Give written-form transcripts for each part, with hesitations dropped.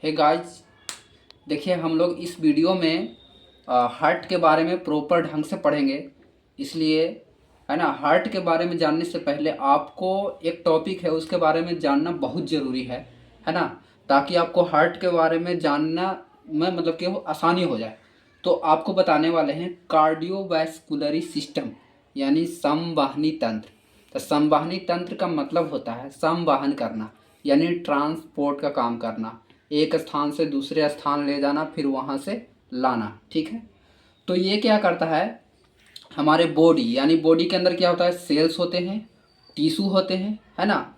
Hey guys, देखिए हम लोग इस वीडियो में हार्ट के बारे में प्रॉपर ढंग से पढ़ेंगे। इसलिए है ना, हार्ट के बारे में जानने से पहले आपको एक टॉपिक है उसके बारे में जानना बहुत ज़रूरी है ना। ताकि आपको हार्ट के बारे में जानना में मतलब कि वो आसानी हो जाए। तो आपको बताने वाले हैं कार्डियोवैस्कुलरी सिस्टम, यानी संवाहनी तंत्र। तो संवाहनी तंत्र का मतलब होता है संवाहन करना, यानी ट्रांसपोर्ट का काम करना, एक स्थान से दूसरे स्थान ले जाना, फिर वहाँ से लाना। ठीक है, तो ये क्या करता है, हमारे बॉडी यानी बॉडी के अंदर क्या होता है, सेल्स होते हैं, टिश्यू होते हैं, है ना।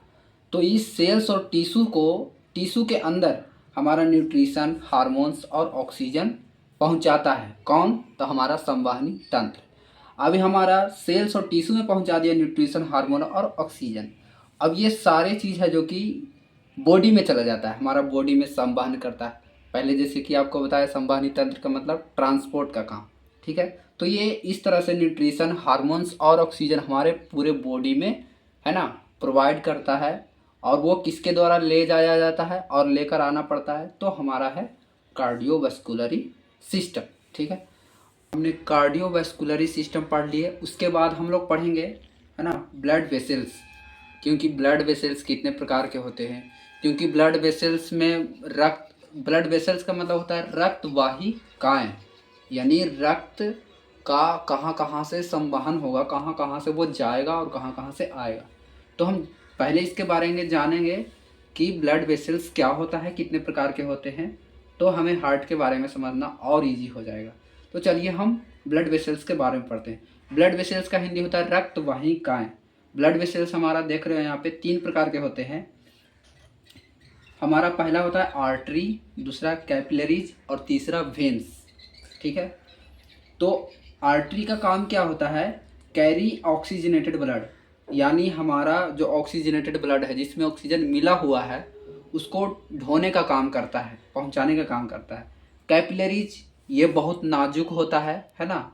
तो इस सेल्स और टिश्यू के अंदर हमारा न्यूट्रिशन, हार्मोन्स और ऑक्सीजन पहुंचाता है। कौन? तो हमारा संवाहनी तंत्र। अभी हमारा सेल्स और टिश्यू में पहुंचा दिया न्यूट्रिशन, हार्मोन और ऑक्सीजन। अब ये सारे चीज़ है जो कि बॉडी में चला जाता है, हमारा बॉडी में संवहन करता है। पहले जैसे कि आपको बताया, संवहनी तंत्र का मतलब ट्रांसपोर्ट का काम। ठीक है, तो ये इस तरह से न्यूट्रिशन, हार्मोन्स और ऑक्सीजन हमारे पूरे बॉडी में है ना प्रोवाइड करता है। और वो किसके द्वारा ले जाया जाता है और लेकर आना पड़ता है, तो हमारा है कार्डियोवैस्कुलरी सिस्टम। ठीक है, हमने कार्डियोवैस्कुलरी सिस्टम पढ़ लिए। उसके बाद हम लोग पढ़ेंगे है ना ब्लड वेसल्स। क्योंकि ब्लड वेसल्स कितने प्रकार के होते हैं, क्योंकि ब्लड वेसल्स में ब्लड वेसल्स का मतलब होता है रक्तवाहिकाएं, यानी रक्त का कहाँ कहाँ से संवहन होगा, कहाँ कहाँ से वो जाएगा और कहाँ कहाँ से आएगा। तो हम पहले इसके बारे में जानेंगे कि ब्लड वेसल्स क्या होता है, कितने प्रकार के होते हैं। तो हमें हार्ट के बारे में समझना और इजी हो जाएगा। तो चलिए हम ब्लड वेसल्स के बारे में पढ़ते हैं। ब्लड वेसल्स का हिंदी होता है रक्तवाहिकाएं। ब्लड वेसल्स हमारा देख रहे हो यहाँ पे 3 प्रकार के होते हैं। हमारा पहला होता है आर्टरी, दूसरा कैपिलरीज और तीसरा वेन्स। ठीक है, तो आर्टरी का काम क्या होता है, कैरी ऑक्सीजनेटेड ब्लड, यानी हमारा जो ऑक्सीजनेटेड ब्लड है जिसमें ऑक्सीजन मिला हुआ है उसको ढोने का काम करता है, पहुंचाने का काम करता है। कैपिलरीज ये बहुत नाजुक होता है ना।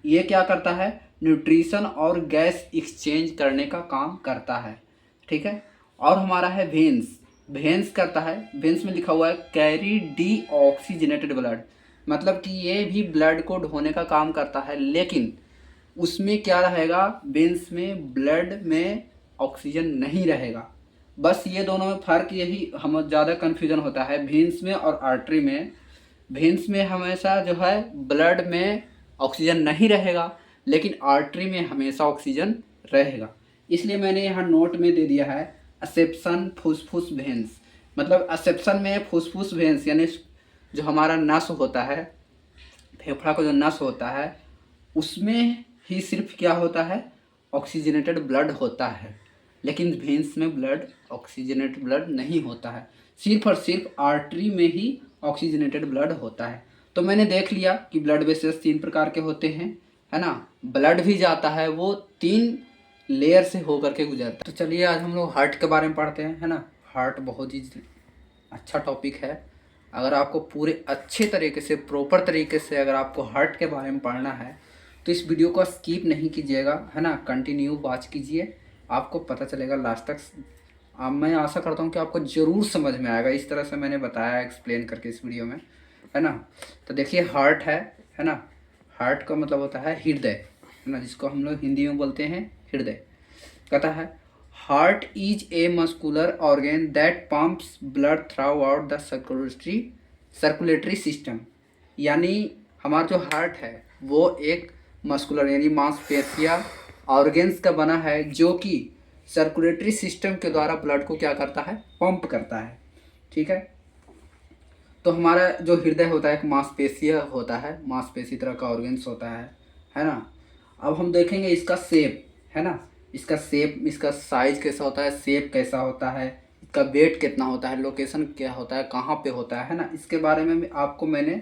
ये क्या करता है, न्यूट्रिशन और गैस एक्सचेंज करने का काम करता है। ठीक है, और हमारा है वेन्स। वेन्स करता है, वेन्स में लिखा हुआ है कैरी डी ऑक्सीजनेटेड ब्लड, मतलब कि ये भी ब्लड को ढोने का काम करता है, लेकिन उसमें क्या रहेगा, वेन्स में ब्लड में ऑक्सीजन नहीं रहेगा। बस ये दोनों में फ़र्क, यही हम ज़्यादा कन्फ्यूजन होता है वेन्स में और आर्टरी में। वेन्स में हमेशा जो है ब्लड में ऑक्सीजन नहीं रहेगा, लेकिन आर्टरी में हमेशा ऑक्सीजन रहेगा। इसलिए मैंने यहाँ नोट में दे दिया है असेप्शन फुसफुस वेन्स। मतलब असेप्शन में फुसफुस वेन्स यानी जो हमारा नस होता है, फेफड़ा का जो नस होता है, उसमें ही सिर्फ क्या होता है, ऑक्सीजनेटेड ब्लड होता है। लेकिन वेन्स में ब्लड ऑक्सीजनेटेड ब्लड नहीं होता है, सिर्फ और सिर्फ आर्टरी में ही ऑक्सीजनेटेड ब्लड होता है। तो मैंने देख लिया कि ब्लड वेसल्स 3 प्रकार के होते हैं, है ना। ब्लड भी जाता है, वो 3 लेयर से होकर के गुजरता है। तो चलिए आज हम लोग हार्ट के बारे में पढ़ते हैं, है ना। हार्ट बहुत ही अच्छा टॉपिक है। अगर आपको पूरे अच्छे तरीके से, प्रॉपर तरीके से अगर आपको हार्ट के बारे में पढ़ना है तो इस वीडियो को स्किप नहीं कीजिएगा, है ना। कंटिन्यू वॉच कीजिए, आपको पता चलेगा लास्ट तक। मैं आशा करता हूँ कि आपको ज़रूर समझ में आएगा, इस तरह से मैंने बताया एक्सप्लेन करके इस वीडियो में, है ना। तो देखिए हार्ट है ना। हार्ट का मतलब होता है हृदय, है ना, जिसको हम लोग हिंदी में बोलते हैं हृदय। कहता है heart is a muscular organ that pumps blood through out the circulatory system. यानी हमारा जो हार्ट है वो एक मस्कुलर यानी मांसपेशिया ऑर्गेन्स का बना है, जो कि सर्कुलेटरी सिस्टम के द्वारा ब्लड को क्या करता है, पंप करता है। ठीक है, तो हमारा जो हृदय होता है एक मांसपेशीय होता है, मांसपेशी तरह का ऑर्गेन्स होता है ना। अब हम देखेंगे इसका शेप, है ना। इसका शेप, इसका साइज कैसा होता है, शेप कैसा होता है, इसका वेट कितना होता है, लोकेशन क्या होता है, कहाँ पे होता है ना। इसके बारे में आपको मैंने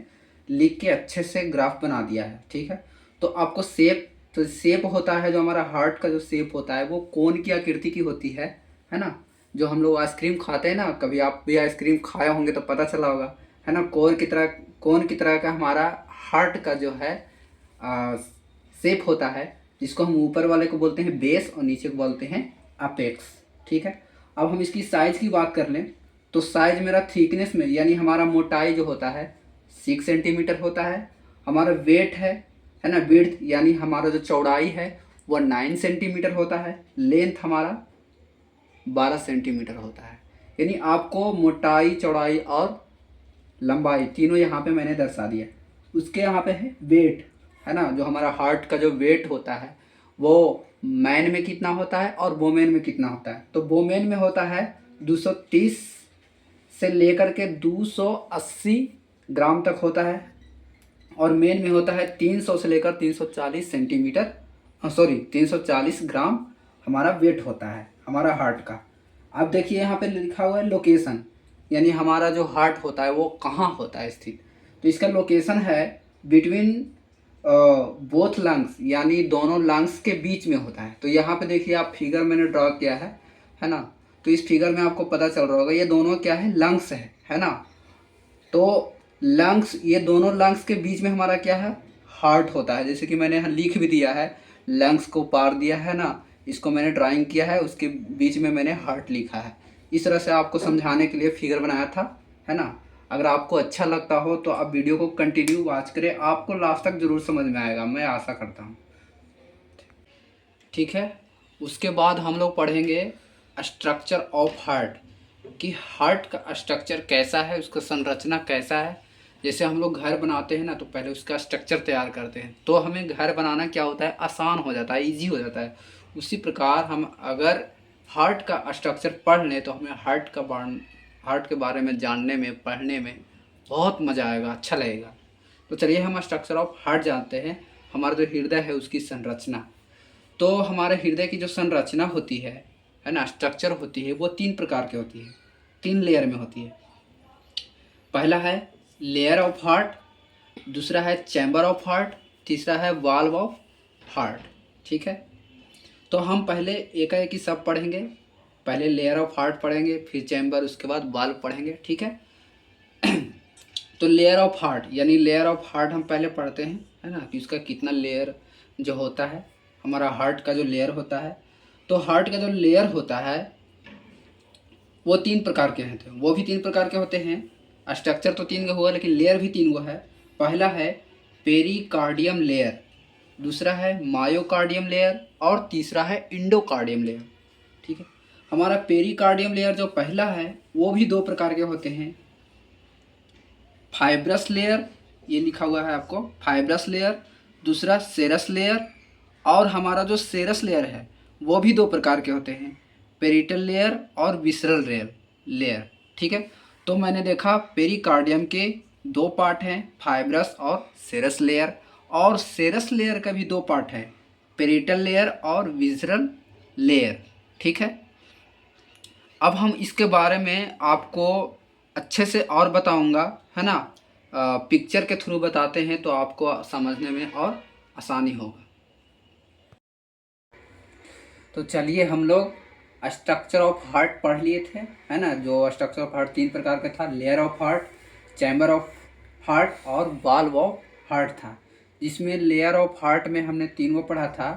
लिख के अच्छे से ग्राफ बना दिया है। ठीक है, तो आपको शेप, तो शेप होता है जो हमारा हार्ट का जो शेप होता है वो कोन की आकृति की होती है ना। जो हम लोग आइसक्रीम खाते हैं ना, कभी आप भी आइसक्रीम खाए होंगे तो पता चला होगा, है ना। कोन की तरह का हमारा हार्ट का जो है शेप होता है, जिसको हम ऊपर वाले को बोलते हैं बेस और नीचे को बोलते हैं अपेक्स। ठीक है, अब हम इसकी साइज़ की बात कर लें तो साइज मेरा थिकनेस में यानी हमारा मोटाई जो होता है 6 सेंटीमीटर होता है। हमारा वेट है ना, विड्थ यानी हमारा जो चौड़ाई है वो 9 सेंटीमीटर होता है। लेंथ हमारा 12 सेंटीमीटर होता है। यानी आपको मोटाई, चौड़ाई और लंबाई तीनों यहाँ पे मैंने दर्शा दिया। उसके यहाँ पे है वेट, है ना, जो हमारा हार्ट का जो वेट होता है वो मैन में कितना होता है और वोमेन में कितना होता है। तो वोमेन में होता है 230 से लेकर के 280 ग्राम तक होता है, और मेन में होता है 300 से लेकर 340 सेंटीमीटर, सॉरी 340 ग्राम हमारा वेट होता है हमारा हार्ट का। अब देखिए यहाँ पे लिखा हुआ है लोकेशन, यानी हमारा जो हार्ट होता है वो कहाँ होता है स्थित। तो इसका लोकेशन है बिटवीन बोथ लंग्स, यानी दोनों लंग्स के बीच में होता है। तो यहाँ पे देखिए आप फिगर मैंने ड्रॉ किया है ना। तो इस फिगर में आपको पता चल रहा होगा ये दोनों क्या है, लंग्स है ना। तो लंग्स, ये दोनों लंग्स के बीच में हमारा क्या है, हार्ट होता है। जैसे कि मैंने यहाँ लिख भी दिया है, लंग्स को पार दिया है ना, इसको मैंने ड्राइंग किया है, उसके बीच में मैंने हार्ट लिखा है। इस तरह से आपको समझाने के लिए फिगर बनाया था, है ना। अगर आपको अच्छा लगता हो तो आप वीडियो को कंटिन्यू वॉच करें, आपको लास्ट तक ज़रूर समझ में आएगा, मैं आशा करता हूँ। ठीक है, उसके बाद हम लोग पढ़ेंगे स्ट्रक्चर ऑफ हार्ट, कि हार्ट का स्ट्रक्चर कैसा है, उसका संरचना कैसा है। जैसे हम लोग घर बनाते हैं ना, तो पहले उसका स्ट्रक्चर तैयार करते हैं, तो हमें घर बनाना क्या होता है, आसान हो जाता है, ईजी हो जाता है। उसी प्रकार हम अगर हार्ट का स्ट्रक्चर पढ़ लें तो हमें हार्ट के बारे में जानने में, पढ़ने में बहुत मज़ा आएगा, अच्छा लगेगा। तो चलिए हम स्ट्रक्चर ऑफ हार्ट जानते हैं। हमारा जो हृदय है उसकी संरचना। तो हमारे हृदय की जो संरचना होती है ना, स्ट्रक्चर होती है, वो 3 प्रकार की होती है, 3 लेयर में होती है। पहला है लेयर ऑफ हार्ट, दूसरा है चैम्बर ऑफ हार्ट, तीसरा है वाल्व ऑफ हार्ट। ठीक है, तो हम पहले एक ही सब पढ़ेंगे। पहले लेयर ऑफ हार्ट पढ़ेंगे, फिर चैम्बर, उसके बाद वाल्व पढ़ेंगे। ठीक है तो लेयर ऑफ हार्ट, यानी लेयर ऑफ हार्ट हम पहले पढ़ते हैं, है ना, कि उसका कितना लेयर जो होता है, हमारा हार्ट का जो लेयर होता है। तो हार्ट का जो लेयर होता है वो 3 प्रकार के होते हैं, वो भी 3 प्रकार के होते हैं। स्ट्रक्चर तो 3 का हुआ, लेकिन लेयर भी 3 का है। पहला है पेरिकार्डियम लेयर, दूसरा है मायोकार्डियम लेयर, और तीसरा है इंडोकार्डियम लेयर। ठीक है, हमारा पेरिकार्डियम लेयर जो पहला है वो भी 2 प्रकार के होते हैं, फाइब्रस लेयर, ये लिखा हुआ है आपको फाइब्रस लेयर, दूसरा सेरस लेयर। और हमारा जो सेरस लेयर है वो भी 2 प्रकार के होते हैं, पेरिटल लेयर और विसरल लेयर। ठीक है, तो मैंने देखा पेरिकार्डियम के 2 पार्ट हैं, फाइब्रस और सेरस लेयर, और सेरस लेयर का भी 2 पार्ट है, पेरिटल लेयर और विसरल लेयर। ठीक है, अब हम इसके बारे में आपको अच्छे से और बताऊंगा, है ना। पिक्चर के थ्रू बताते हैं तो आपको समझने में और आसानी होगा। तो चलिए हम लोग स्ट्रक्चर ऑफ हार्ट पढ़ लिए थे, है ना। जो स्ट्रक्चर ऑफ हार्ट 3 प्रकार का था, layer of heart, chamber of heart और वाल्व ऑफ हार्ट था। जिसमें लेयर ऑफ हार्ट में हमने 3 को पढ़ा था,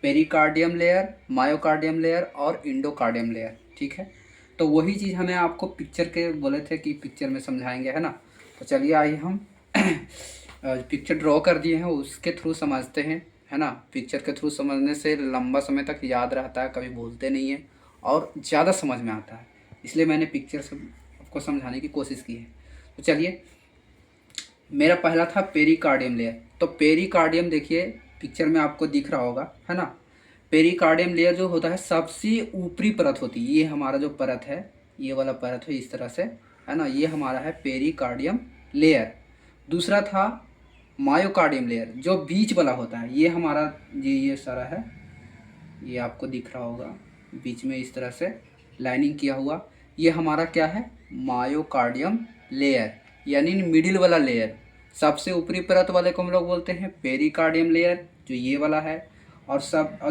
पेरिकार्डियम लेयर, मायोकार्डियम लेयर और इंडोकार्डियम लेयर। ठीक है, तो वही चीज़ हमें आपको पिक्चर के बोले थे कि पिक्चर में समझाएंगे, है ना। तो चलिए आइए हम पिक्चर ड्रॉ कर दिए हैं, उसके थ्रू समझते हैं, है ना। पिक्चर के थ्रू समझने से लंबा समय तक याद रहता है, कभी भूलते नहीं है और ज़्यादा समझ में आता है, इसलिए मैंने पिक्चर से आपको समझाने की कोशिश की है। तो चलिए, मेरा पहला था पेरिकार्डियम लेयर। तो पेरिकार्डियम देखिए पिक्चर में आपको दिख रहा होगा, है ना। पेरिकार्डियम लेयर जो होता है सबसे ऊपरी परत होती है, ये हमारा जो परत है, ये वाला परत है इस तरह से, है ना, ये हमारा है पेरिकार्डियम लेयर। दूसरा था मायोकार्डियम लेयर, जो बीच वाला होता है, ये हमारा ये सारा है, ये आपको दिख रहा होगा बीच में इस तरह से लाइनिंग किया हुआ, ये हमारा क्या है, मायोकार्डियम लेयर, यानी मिडिल वाला लेयर। सबसे ऊपरी परत वाले को हम लोग बोलते हैं पेरिकार्डियम लेयर, जो ये वाला है, और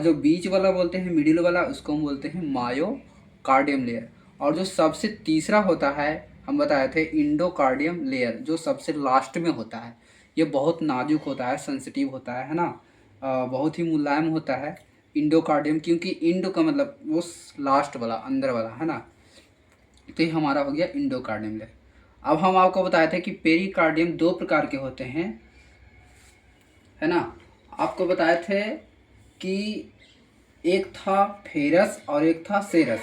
जो बीच वाला बोलते हैं, मिडिल वाला, उसको हम बोलते हैं मायोकार्डियम लेयर। और जो सबसे तीसरा होता है, हम बताए थे इंडोकार्डियम लेयर, जो सबसे लास्ट में होता है। ये बहुत नाजुक होता है, सेंसिटिव होता है ना, बहुत ही मुलायम होता है इंडोकार्डियम, क्योंकि इंडो का मतलब वो लास्ट वाला, अंदर वाला, है ना। तो ये हमारा हो गया इंडोकार्डियम लेयर। अब हम आपको बताए थे कि पेरिकार्डियम दो प्रकार के होते हैं, है ना। आपको बताए थे कि एक था फेरस और एक था सेरस,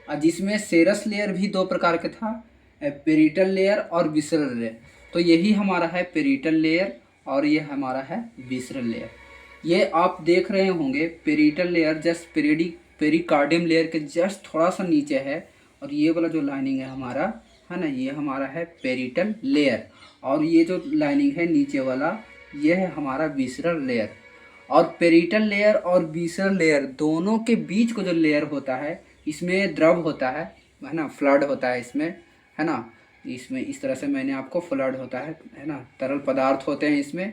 और जिसमें सेरस लेयर भी दो प्रकार के था, पेरिटल लेयर और विसरल लेयर। तो यही हमारा है पेरिटल लेयर और ये हमारा है विसरल लेयर। ये आप देख रहे होंगे parietal layer just pericardium layer के जस्ट थोड़ा सा नीचे है, और ये वाला जो लाइनिंग है हमारा, है ना, ये हमारा है पेरिटल लेयर, और ये जो लाइनिंग है नीचे वाला ये है हमारा विसरल लेयर। और पेरिटल लेयर और विसरल लेयर दोनों के बीच को जो लेयर होता है इसमें द्रव होता है ना, फ्लड होता है इसमें, है ना। इसमें इस तरह से मैंने आपको फ्लड होता है ना, तरल पदार्थ होते हैं इसमें।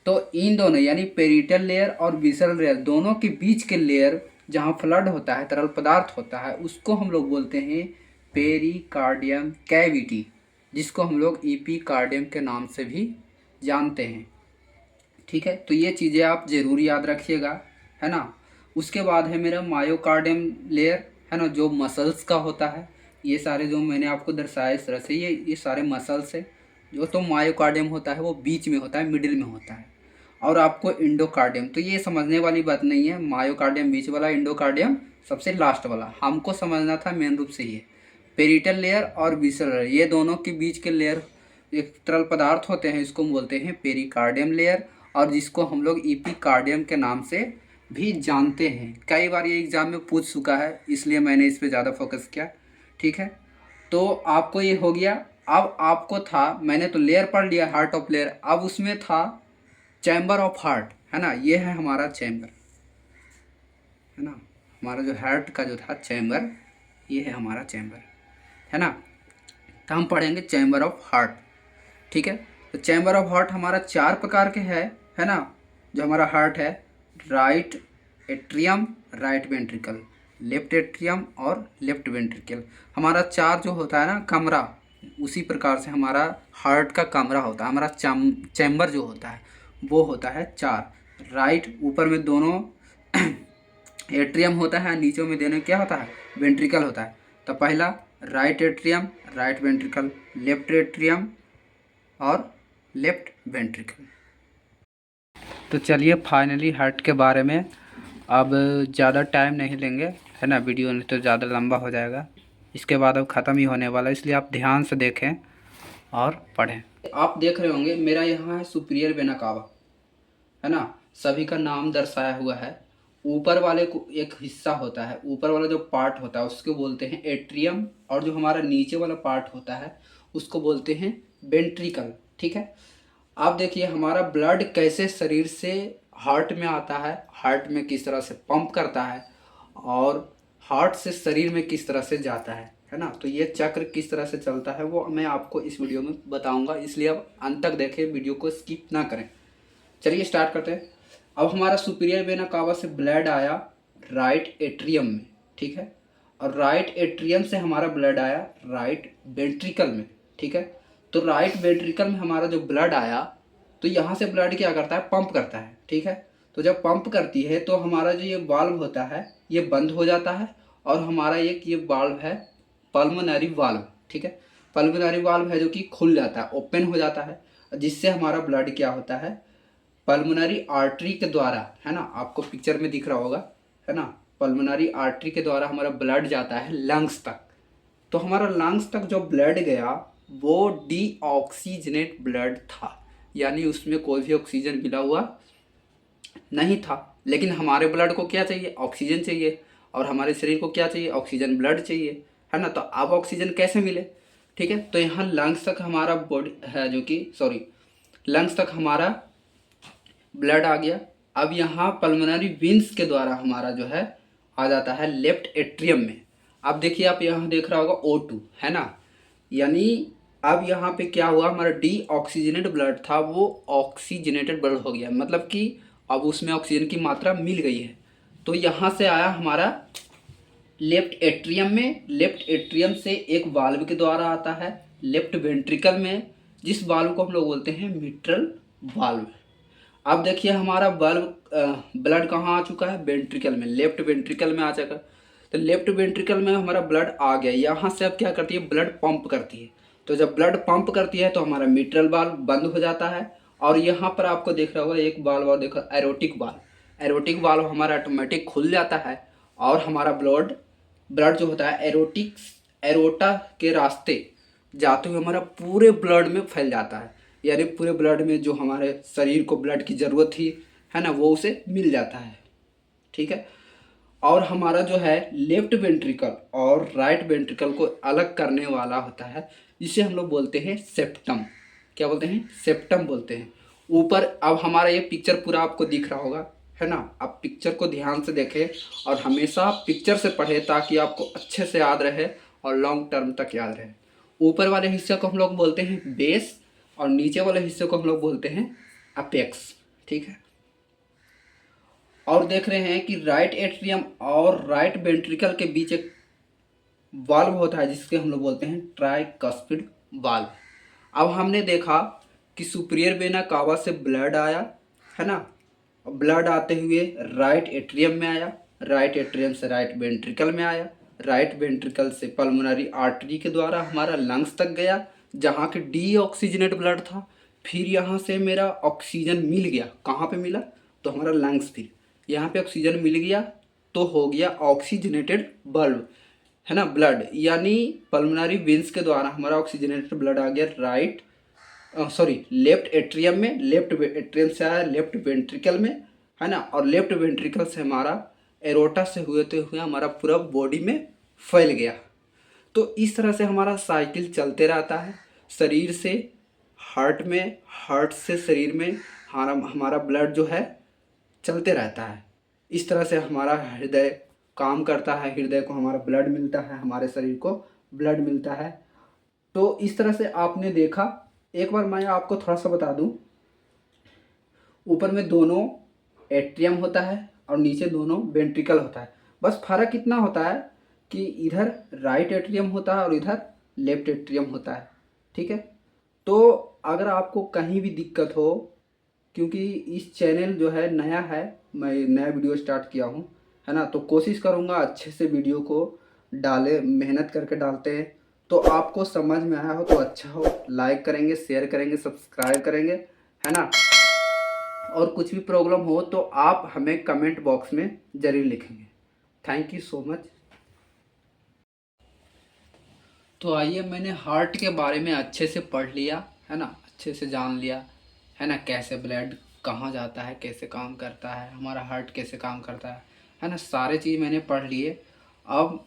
तो इन दोनों यानी पेरिटल लेयर और विसरल लेयर दोनों के बीच के लेयर जहाँ फ्लड होता है, तरल पदार्थ होता है, उसको हम लोग बोलते हैं पेरिकार्डियम कैविटी, जिसको हम लोग ईपीकार्डियम के नाम से भी जानते हैं। ठीक है, तो ये चीज़ें आप ज़रूर याद रखिएगा, है ना। उसके बाद है मेरा मायोकार्डियम लेयर, है ना, जो मसल्स का होता है। ये सारे जो मैंने आपको दर्शाया इस तरह से, ये सारे मसल्स है। जो तो मायोकार्डियम होता है वो बीच में होता है, मिडिल में होता है। और आपको इंडोकार्डियम, तो ये समझने वाली बात नहीं है, मायोकार्डियम बीच वाला, इंडोकार्डियम सबसे लास्ट वाला, हमको समझना था मेन रूप से ये पेरिटल लेयर और विसरल लेयर, ये दोनों के बीच के लेयर एक तरल पदार्थ होते हैं, इसको हम बोलते हैं पेरिकार्डियम लेयर, और जिसको हम लोग ईपीकार्डियम के नाम से भी जानते हैं। कई बार ये एग्ज़ाम में पूछ चुका है, इसलिए मैंने इस पे ज़्यादा फोकस किया। ठीक है, तो आपको ये हो गया। अब आपको था, मैंने तो लेयर पढ़ लिया हार्ट ऑफ लेयर, अब उसमें था चैम्बर ऑफ हार्ट, है ना। ये है हमारा चैम्बर, है ना, हमारा जो हार्ट का जो था चैम्बर, ये है हमारा चैम्बर, है ना। तो हम पढ़ेंगे चैम्बर ऑफ हार्ट। ठीक है, तो चैम्बर ऑफ हार्ट हमारा चार प्रकार के है ना। जो हमारा हार्ट है, right atrium, right ventricle, left atrium और लेफ्ट वेंट्रिकल, हमारा चार जो होता है ना कमरा, उसी प्रकार से हमारा हार्ट का कमरा होता है। हमारा चैम्बर जो होता है वो होता है चार। राइट ऊपर में दोनों एट्रियम होता है, नीचे में देने क्या होता है, वेंट्रिकल होता है। तो पहला right atrium, right ventricle, left atrium और लेफ्ट वेंट्रिकल। तो चलिए फाइनली हार्ट के बारे में अब ज़्यादा टाइम नहीं लेंगे, है ना, वीडियो नहीं तो ज़्यादा लंबा हो जाएगा। इसके बाद अब ख़त्म ही होने वाला है, इसलिए आप ध्यान से देखें और पढ़ें। आप देख रहे होंगे मेरा यहाँ है सुपीरियर वेना कावा, है ना, सभी का नाम दर्शाया हुआ है। ऊपर वाले को एक हिस्सा होता है, ऊपर वाला जो पार्ट होता है उसको बोलते हैं एट्रियम, और जो हमारा नीचे वाला पार्ट होता है उसको बोलते हैं वेंट्रिकल। ठीक है, आप देखिए हमारा ब्लड कैसे शरीर से हार्ट में आता है, हार्ट में किस तरह से पंप करता है, और हार्ट से शरीर में किस तरह से जाता है ना। तो ये चक्र किस तरह से चलता है वो मैं आपको इस वीडियो में बताऊंगा, इसलिए आप अंत तक देखें, वीडियो को स्किप ना करें। चलिए स्टार्ट करते हैं। अब हमारा सुपीरियर वेना कावा से ब्लड आया राइट एट्रियम में, ठीक है, और राइट एट्रियम से हमारा ब्लड आया राइट वेंट्रिकल में। ठीक है, तो राइट वेंट्रिकल में हमारा जो ब्लड आया, तो यहाँ से ब्लड क्या करता है, पंप करता है। ठीक है, तो जब पंप करती है तो हमारा जो ये वाल्व होता है ये बंद हो जाता है, और हमारा एक ये वाल्व है पल्मोनरी वाल्व। ठीक है, पल्मोनरी वाल्व है जो कि खुल जाता है, ओपन हो जाता है, जिससे हमारा ब्लड क्या होता है, पल्मोनरी आर्टरी के द्वारा, है ना, आपको पिक्चर में दिख रहा होगा, है ना, पल्मोनरी आर्टरी के द्वारा हमारा ब्लड जाता है लंग्स तक। तो हमारा लंग्स तक जो ब्लड गया वो डीऑक्सीजनेट ब्लड था, यानी उसमें कोई भी ऑक्सीजन मिला हुआ नहीं था। लेकिन हमारे ब्लड को क्या चाहिए, ऑक्सीजन चाहिए, और हमारे शरीर को क्या चाहिए, ऑक्सीजन, ब्लड चाहिए, है ना। तो अब ऑक्सीजन कैसे मिले, ठीक है, तो यहाँ लंग्स तक हमारा बॉडी है जो कि लंग्स तक हमारा ब्लड आ गया। अब यहाँ पल्मोनरी वेन्स के द्वारा हमारा जो है आ जाता है लेफ्ट एट्रियम में। अब देखिए आप यहाँ देख रहा होगा O2, है ना, यानी अब यहाँ पे क्या हुआ, हमारा डीऑक्सीजनेटेड ब्लड था वो ऑक्सीजनेटेड ब्लड हो गया, मतलब कि अब उसमें ऑक्सीजन की मात्रा मिल गई है। तो यहाँ से आया हमारा लेफ्ट एट्रियम में, लेफ्ट एट्रियम से एक वाल्व के द्वारा आता है लेफ्ट वेंट्रिकल में, जिस वाल्व को हम लोग बोलते हैं मिट्रल वाल्व। अब देखिए हमारा ब्लड कहाँ आ चुका है, वेंट्रिकल में, लेफ्ट वेंट्रिकल में आ चुका। तो लेफ्ट वेंट्रिकल में हमारा ब्लड आ गया, यहाँ से अब क्या करती है, ब्लड पंप करती है। तो जब ब्लड पंप करती है तो हमारा मिट्रल वाल्व बंद हो जाता है, और यहाँ पर आपको देख रहा होगा एक वाल्व और देखो, एरोटिक वाल्व। एरोटिक वाल्व हमारा ऑटोमेटिक खुल जाता है, और हमारा ब्लड ब्लड जो होता है एरोटा के रास्ते जाते हुए हमारा पूरे ब्लड में फैल जाता है, यानी पूरे ब्लड में जो हमारे शरीर को ब्लड की ज़रूरत थी, है ना, वो उसे मिल जाता है। ठीक है। और हमारा जो है लेफ्ट वेंट्रिकल और राइट वेंट्रिकल को अलग करने वाला होता है, जिसे हम लोग बोलते हैं सेप्टम। क्या बोलते हैं, सेप्टम बोलते हैं। ऊपर अब हमारा ये पिक्चर पूरा आपको दिख रहा होगा, है ना। आप पिक्चर को ध्यान से देखें और हमेशा पिक्चर से पढ़ें ताकि आपको अच्छे से याद रहे और लॉन्ग टर्म तक याद रहे। ऊपर वाले हिस्से को हम लोग बोलते हैं बेस, और नीचे वाले हिस्से को हम लोग बोलते हैं अपेक्स। ठीक है। और देख रहे हैं कि राइट एट्रियम और राइट वेंट्रिकल के बीच एक वाल्व होता है जिसके हम लोग बोलते हैं ट्राइकस्पिड वाल्व। अब हमने देखा कि सुपीरियर वेना कावा से ब्लड आया, है ना, ब्लड आते हुए राइट एट्रियम में आया, राइट एट्रियम से राइट वेंट्रिकल में आया, राइट वेंट्रिकल से पल्मोनरी आर्टरी के द्वारा हमारा लंग्स तक गया जहाँ के डीऑक्सीजनेट ब्लड था। फिर यहाँ से मेरा ऑक्सीजन मिल गया, कहाँ पे मिला, तो हमारा लंग्स, फिर यहाँ पे ऑक्सीजन मिल गया तो हो गया ऑक्सीजनेटेड बल्ब, है ना, ब्लड, यानी पल्मोनरी वेंस के द्वारा हमारा ऑक्सीजनेटेड ब्लड आ गया लेफ्ट एट्रियम में, लेफ्ट एट्रियम से आया लेफ्ट वेंट्रिकल में, है ना, और लेफ्ट वेंट्रिकल से हमारा एरोटा से हुए हमारा पूरा बॉडी में फैल गया। तो इस तरह से हमारा साइकिल चलते रहता है, शरीर से हार्ट में, हार्ट से शरीर में हमारा ब्लड जो है चलते रहता है। इस तरह से हमारा हृदय काम करता है, हृदय को हमारा ब्लड मिलता है, हमारे शरीर को ब्लड मिलता है। तो इस तरह से आपने देखा। एक बार मैं आपको थोड़ा सा बता दूं, ऊपर में दोनों एट्रियम होता है और नीचे दोनों वेंट्रिकल होता है। बस फर्क इतना होता है कि इधर राइट एट्रियम होता है और इधर लेफ्ट एट्रियम होता है। ठीक है। तो अगर आपको कहीं भी दिक्कत हो, क्योंकि इस चैनल जो है नया है, मैं नया वीडियो स्टार्ट किया हूँ, है ना, तो कोशिश करूँगा अच्छे से वीडियो को डाले, मेहनत करके डालते हैं। तो आपको समझ में आया हो तो अच्छा हो, लाइक करेंगे, शेयर करेंगे, सब्सक्राइब करेंगे, है ना। और कुछ भी प्रॉब्लम हो तो आप हमें कमेंट बॉक्स में ज़रूर लिखेंगे। Thank you so much. तो आइए, मैंने हार्ट के बारे में अच्छे से पढ़ लिया, है ना, अच्छे से जान लिया, है ना, कैसे ब्लड कहाँ जाता है, कैसे काम करता है, हमारा हार्ट कैसे काम करता है ना, सारे चीज़ मैंने पढ़ लिए। अब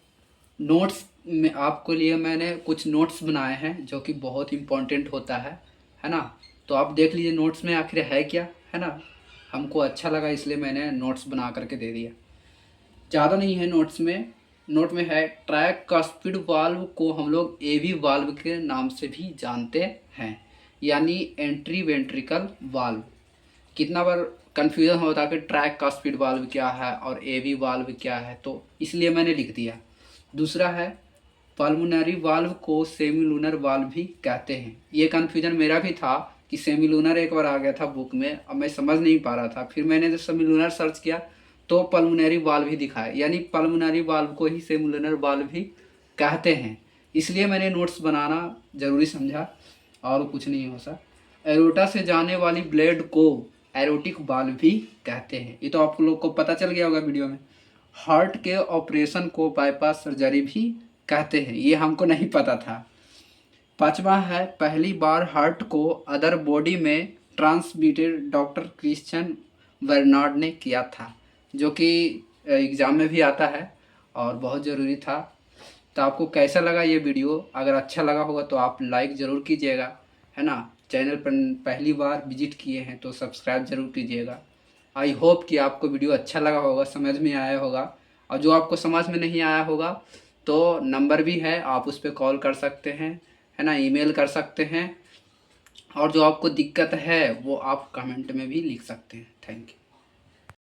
नोट्स में आपके लिए मैंने कुछ नोट्स बनाए हैं जो कि बहुत इम्पोर्टेंट होता है ना। तो आप देख लीजिए नोट्स में आखिर है क्या, है ना। हमको अच्छा लगा इसलिए मैंने नोट्स बना करके दे दिया। ज़्यादा नहीं है नोट्स में। नोट में है ट्राइकस्पिड वाल्व को हम लोग एवी वाल्व के नाम से भी जानते हैं, यानी एंट्री वेंट्रिकल वाल्व। कितना बार कन्फ्यूजन होता है कि ट्राइकस्पिड वाल्व क्या है और एवी वाल्व क्या है, तो इसलिए मैंने लिख दिया। दूसरा है पल्मोनरी वाल्व को सेमीलूनर वाल्व भी कहते हैं। ये कन्फ्यूजन मेरा भी था कि सेमीलूनर एक बार आ गया था बुक में, अब मैं समझ नहीं पा रहा था। फिर मैंने जब सेमीलूनर सर्च किया तो पल्मोनरी वाल्व ही दिखाया, यानी पल्मोनरी वाल्व को ही सेमीलूनर वाल्व भी कहते हैं। इसलिए मैंने नोट्स बनाना ज़रूरी समझा, और कुछ नहीं हो सा। एरोटा से जाने वाली ब्लड को एरोटिक वाल्व भी कहते हैं। ये तो आप लोग को पता चल गया होगा वीडियो में। हार्ट के ऑपरेशन को बाईपास सर्जरी भी कहते हैं, ये हमको नहीं पता था। पांचवा है पहली बार हार्ट को अदर बॉडी में ट्रांसमिटेड डॉक्टर क्रिश्चियन बर्नार्ड ने किया था, जो कि एग्ज़ाम में भी आता है और बहुत ज़रूरी था। तो आपको कैसा लगा ये वीडियो? अगर अच्छा लगा होगा तो आप लाइक ज़रूर कीजिएगा, है ना। चैनल पर पहली बार विजिट किए हैं तो सब्सक्राइब ज़रूर कीजिएगा। आई होप कि आपको वीडियो अच्छा लगा होगा, समझ में आया होगा। और जो आपको समझ में नहीं आया होगा तो नंबर भी है, आप उस पर कॉल कर सकते हैं, है ना, ईमेल कर सकते हैं। और जो आपको दिक्कत है वो आप कमेंट में भी लिख सकते हैं। Thank you.